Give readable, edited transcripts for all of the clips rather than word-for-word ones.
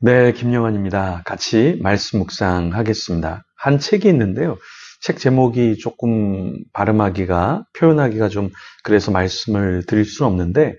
네, 김영환입니다. 같이 말씀 묵상하겠습니다. 한 책이 있는데요. 책 제목이 조금 발음하기가, 표현하기가 좀 그래서 말씀을 드릴 수는 없는데,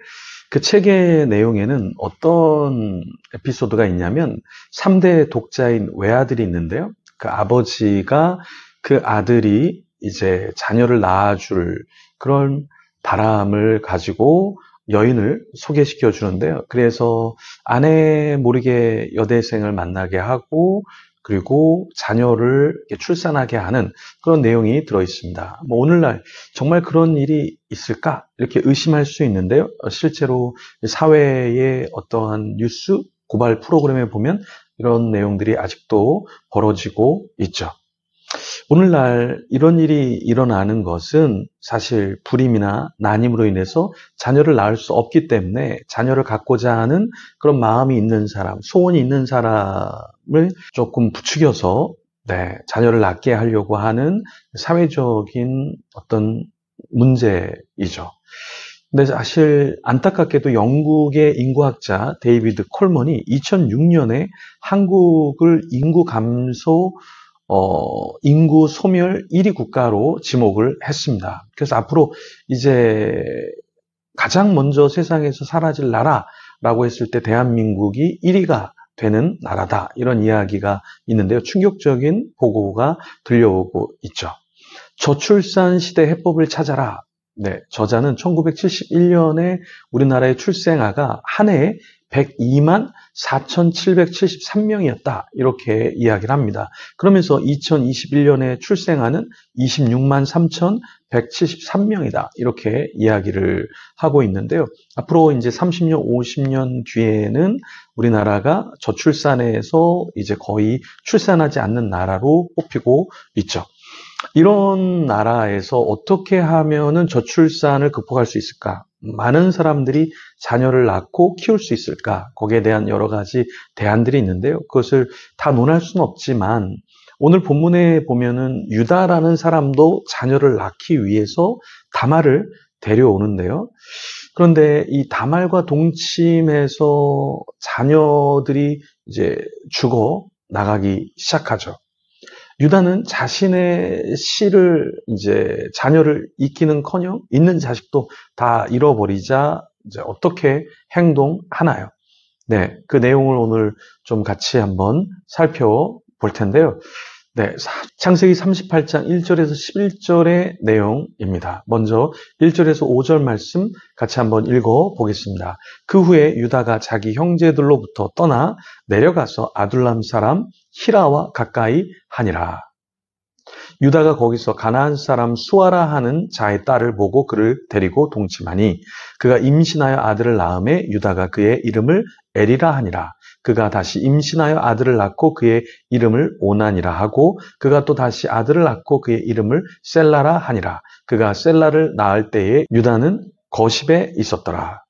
그 책의 내용에는 어떤 에피소드가 있냐면, 3대 독자인 외아들이 있는데요. 그 아버지가 그 아들이 이제 자녀를 낳아줄 그런 바람을 가지고 여인을 소개시켜 주는데요. 그래서 아내 모르게 여대생을 만나게 하고 그리고 자녀를 출산하게 하는 그런 내용이 들어 있습니다. 뭐 오늘날 정말 그런 일이 있을까? 이렇게 의심할 수 있는데요. 실제로 사회의 어떠한 뉴스 고발 프로그램에 보면 이런 내용들이 아직도 벌어지고 있죠. 오늘날 이런 일이 일어나는 것은 사실 불임이나 난임으로 인해서 자녀를 낳을 수 없기 때문에 자녀를 갖고자 하는 그런 마음이 있는 사람, 소원이 있는 사람을 조금 부추겨서 자녀를 낳게 하려고 하는 사회적인 어떤 문제이죠. 근데 사실 안타깝게도 영국의 인구학자 데이비드 콜먼이 2006년에 한국을 인구 감소 인구 소멸 1위 국가로 지목을 했습니다. 그래서 앞으로 이제 가장 먼저 세상에서 사라질 나라라고 했을 때 대한민국이 1위가 되는 나라다. 이런 이야기가 있는데요. 충격적인 보고가 들려오고 있죠. 저출산 시대 해법을 찾아라. 네, 저자는 1971년에 우리나라의 출생아가 한 해에 102만 4,773명이었다. 이렇게 이야기를 합니다. 그러면서 2021년에 출생아는 26만 3,173명이다. 이렇게 이야기를 하고 있는데요. 앞으로 이제 30년, 50년 뒤에는 우리나라가 저출산에서 이제 거의 출산하지 않는 나라로 뽑히고 있죠. 이런 나라에서 어떻게 하면은 저출산을 극복할 수 있을까? 많은 사람들이 자녀를 낳고 키울 수 있을까? 거기에 대한 여러 가지 대안들이 있는데요. 그것을 다 논할 수는 없지만 오늘 본문에 보면은 유다라는 사람도 자녀를 낳기 위해서 다말을 데려오는데요. 그런데 이 다말과 동침해서 자녀들이 이제 죽어 나가기 시작하죠. 유다는 자신의 씨를 이제 자녀를 잊기는커녕 있는 자식도 다 잃어버리자 이제 어떻게 행동하나요? 네, 그 내용을 오늘 좀 같이 한번 살펴볼 텐데요. 네, 창세기 38장 1절에서 11절의 내용입니다. 먼저 1절에서 5절 말씀 같이 한번 읽어 보겠습니다. 그 후에 유다가 자기 형제들로부터 떠나 내려가서 아둘람 사람 히라와 가까이 하니라. 유다가 거기서 가나안 사람 수아라 하는 자의 딸을 보고 그를 데리고 동침하니 그가 임신하여 아들을 낳음에 유다가 그의 이름을 에리라 하니라. 그가 다시 임신하여 아들을 낳고 그의 이름을 오난이라 하고 그가 또 다시 아들을 낳고 그의 이름을 셀라라 하니라. 그가 셀라를 낳을 때에 유다는 거십에 있었더라.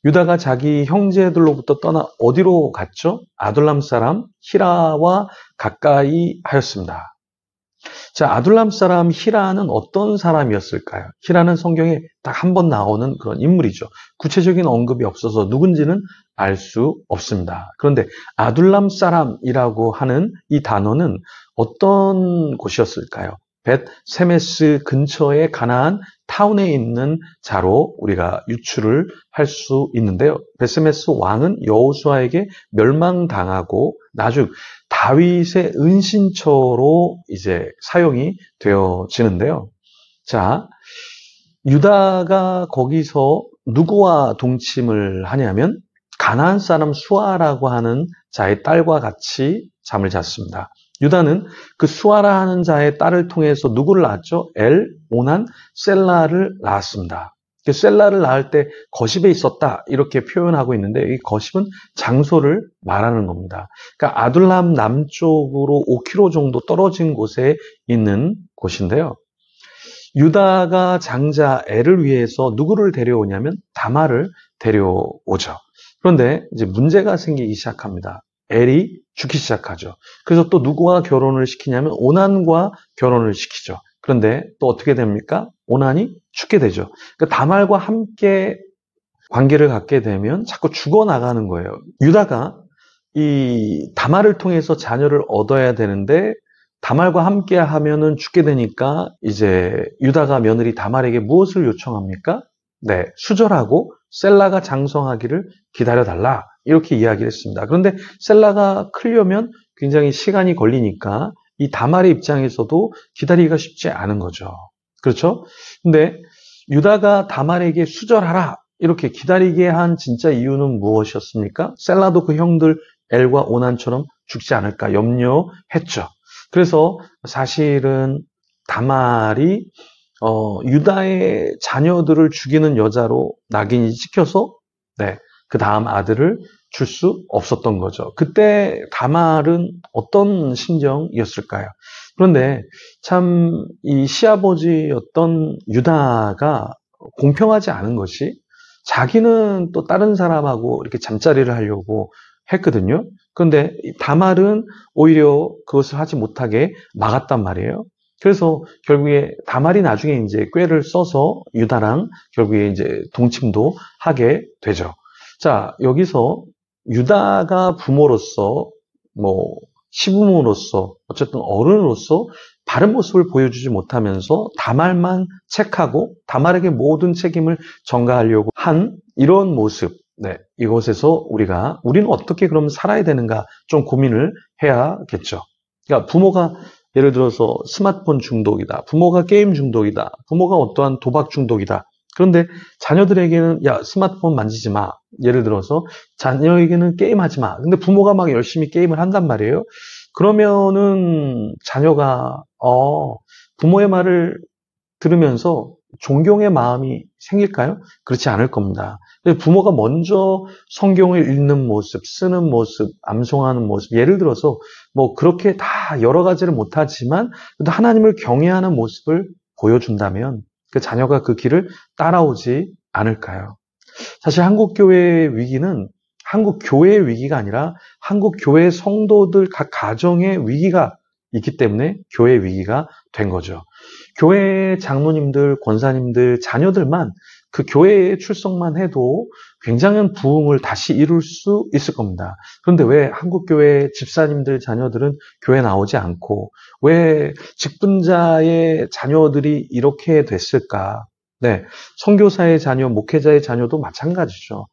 유다가 자기 형제들로부터 떠나 어디로 갔죠? 아둘람 사람 히라와 가까이 하였습니다. 자, 아둘람 사람 히라는 어떤 사람이었을까요? 히라는 성경에 딱 한 번 나오는 그런 인물이죠. 구체적인 언급이 없어서 누군지는 알 수 없습니다. 그런데 아둘람 사람이라고 하는 이 단어는 어떤 곳이었을까요? 벳 세메스 근처의 가나안 타운에 있는 자로 우리가 유추를 할 수 있는데요. 벳세메스 왕은 여호수아에게 멸망당하고 나중 다윗의 은신처로 이제 사용이 되어지는데요. 자, 유다가 거기서 누구와 동침을 하냐면 가나안 사람 수아라고 하는 자의 딸과 같이 잠을 잤습니다. 유다는 그 수아라 하는 자의 딸을 통해서 누구를 낳았죠? 오난, 셀라를 낳았습니다. 셀라를 낳을 때 거십에 있었다 이렇게 표현하고 있는데 이 거십은 장소를 말하는 겁니다. 그러니까 아둘람 남쪽으로 5km 정도 떨어진 곳에 있는 곳인데요. 유다가 장자 엘을 위해서 누구를 데려오냐면 다말을 데려오죠. 그런데 이제 문제가 생기기 시작합니다. 엘이 죽기 시작하죠. 그래서 또 누구와 결혼을 시키냐면 오난과 결혼을 시키죠. 그런데 또 어떻게 됩니까? 오난이 죽게 되죠. 그러니까 다말과 함께 관계를 갖게 되면 자꾸 죽어나가는 거예요. 유다가 이 다말을 통해서 자녀를 얻어야 되는데 다말과 함께 하면은 죽게 되니까 이제 유다가 며느리 다말에게 무엇을 요청합니까? 네, 수절하고 셀라가 장성하기를 기다려달라. 이렇게 이야기를 했습니다. 그런데 셀라가 크려면 굉장히 시간이 걸리니까 이 다말의 입장에서도 기다리기가 쉽지 않은 거죠. 그렇죠? 근데 유다가 다말에게 수절하라. 이렇게 기다리게 한 진짜 이유는 무엇이었습니까? 셀라도 그 형들 엘과 오난처럼 죽지 않을까 염려했죠. 그래서 사실은 다말이 유다의 자녀들을 죽이는 여자로 낙인이 찍혀서 네, 그 다음 아들을 줄 수 없었던 거죠. 그때 다말은 어떤 심정이었을까요? 그런데 참 이 시아버지였던 유다가 공평하지 않은 것이 자기는 또 다른 사람하고 이렇게 잠자리를 하려고 했거든요. 그런데 다말은 오히려 그것을 하지 못하게 막았단 말이에요. 그래서 결국에 다말이 나중에 이제 꾀를 써서 유다랑 결국에 이제 동침도 하게 되죠. 자, 여기서 유다가 부모로서 뭐 시부모로서 어쨌든 어른으로서 바른 모습을 보여주지 못하면서 다말만 책하고 다말에게 모든 책임을 전가하려고 한 이런 모습. 네, 이곳에서 우리는 어떻게 그럼 살아야 되는가 좀 고민을 해야겠죠. 그러니까 부모가 예를 들어서 스마트폰 중독이다. 부모가 게임 중독이다. 부모가 어떠한 도박 중독이다. 그런데 자녀들에게는 야, 스마트폰 만지지 마. 예를 들어서 자녀에게는 게임하지 마. 근데 부모가 막 열심히 게임을 한단 말이에요. 그러면은 자녀가 부모의 말을 들으면서 존경의 마음이 생길까요? 그렇지 않을 겁니다. 부모가 먼저 성경을 읽는 모습, 쓰는 모습, 암송하는 모습, 예를 들어서 뭐 그렇게 다 여러 가지를 못하지만 하나님을 경외하는 모습을 보여준다면 그 자녀가 그 길을 따라오지 않을까요? 사실 한국교회의 위기는 한국교회의 위기가 아니라 한국교회 성도들 각 가정의 위기가 있기 때문에 교회의 위기가 된 거죠. 교회 장로님들, 권사님들, 자녀들만 그 교회에 출석만 해도 굉장한 부흥을 다시 이룰 수 있을 겁니다. 그런데 왜 한국교회 집사님들 자녀들은 교회 나오지 않고 왜 직분자의 자녀들이 이렇게 됐을까? 네, 선교사의 자녀, 목회자의 자녀도 마찬가지죠.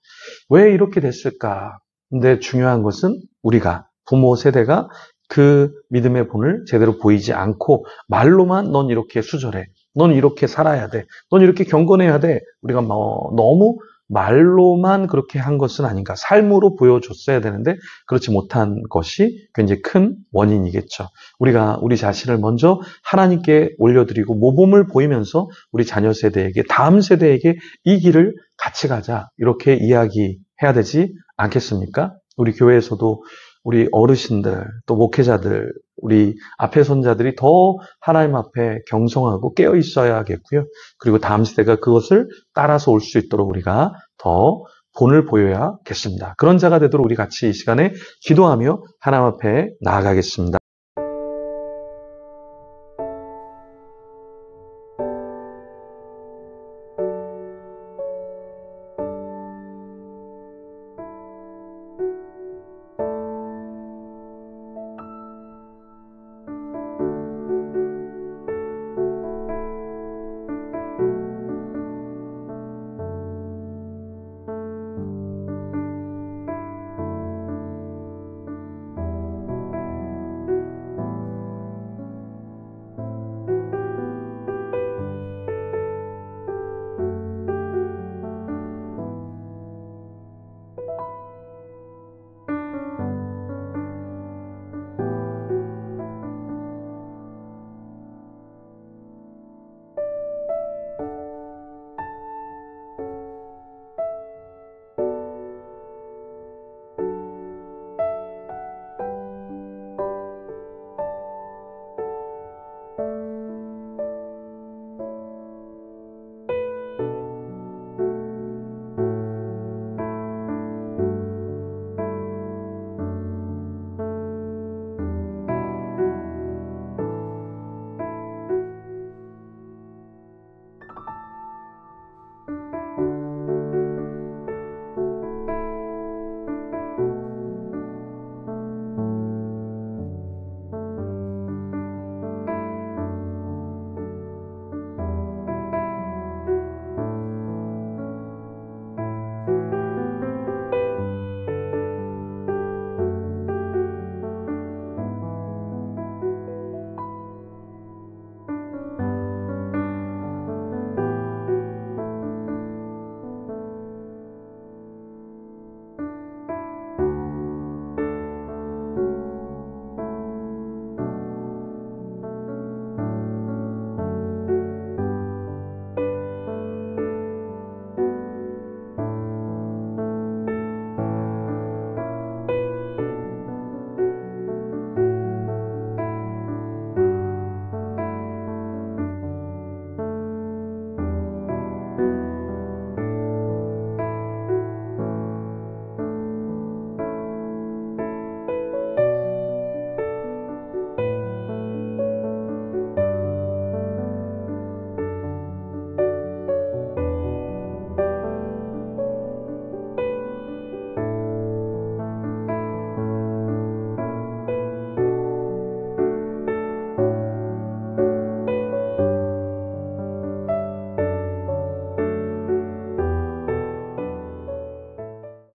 왜 이렇게 됐을까? 근데 중요한 것은 우리가 부모 세대가 그 믿음의 본을 제대로 보이지 않고 말로만 넌 이렇게 수절해. 넌 이렇게 살아야 돼. 넌 이렇게 경건해야 돼. 우리가 너무 말로만 그렇게 한 것은 아닌가. 삶으로 보여줬어야 되는데 그렇지 못한 것이 굉장히 큰 원인이겠죠. 우리가 우리 자신을 먼저 하나님께 올려드리고 모범을 보이면서 우리 자녀 세대에게 다음 세대에게 이 길을 같이 가자. 이렇게 이야기해야 되지 않겠습니까? 우리 교회에서도 우리 어르신들, 또 목회자들, 우리 앞에 손자들이 더 하나님 앞에 경성하고 깨어 있어야겠고요. 그리고 다음 세대가 그것을 따라서 올 수 있도록 우리가 더 본을 보여야겠습니다. 그런 자가 되도록 우리 같이 이 시간에 기도하며 하나님 앞에 나아가겠습니다.